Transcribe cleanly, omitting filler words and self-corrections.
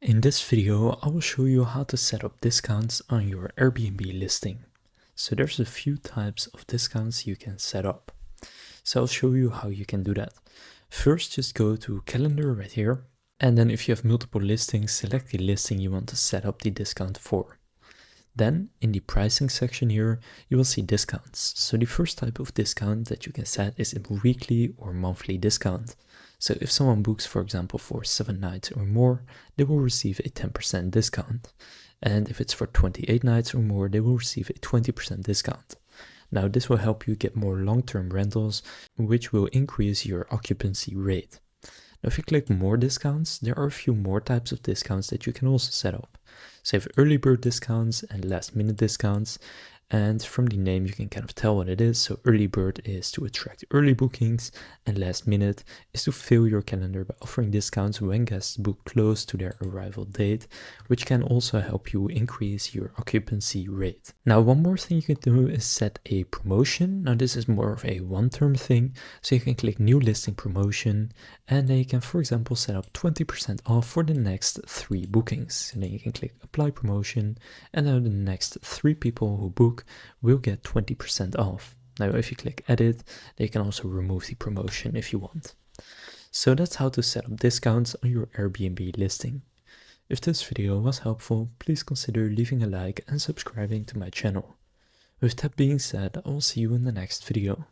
In this video, I will show you how to set up discounts on your Airbnb listing. So there's a few types of discounts you can set up. So I'll show you how you can do that. First, just go to calendar right here. And then if you have multiple listings, select the listing you want to set up the discount for. Then in the pricing section here, you will see discounts. So the first type of discount that you can set is a weekly or monthly discount. So if someone books, for example, for 7 nights or more, they will receive a 10% discount. And if it's for 28 nights or more, they will receive a 20% discount. Now this will help you get more long-term rentals, which will increase your occupancy rate. Now if you click more discounts, there are a few more types of discounts that you can also set up. So you have early bird discounts and last minute discounts. And from the name you can kind of tell what it is. So early bird is to attract early bookings, and last minute is to fill your calendar by offering discounts when guests book close to their arrival date, which can also help you increase your occupancy rate. Now one more thing you can do is set a promotion. Now this is more of a one-term thing, so you can click new listing promotion, and then you can, for example, set up 20% off for the next 3 bookings. And then you can click apply promotion, and now the next 3 people who book will get 20% off. Now if you click edit, they can also remove the promotion if you want. So that's how to set up discounts on your Airbnb listing. If this video was helpful, please consider leaving a like and subscribing to my channel. With that being said, I will see you in the next video.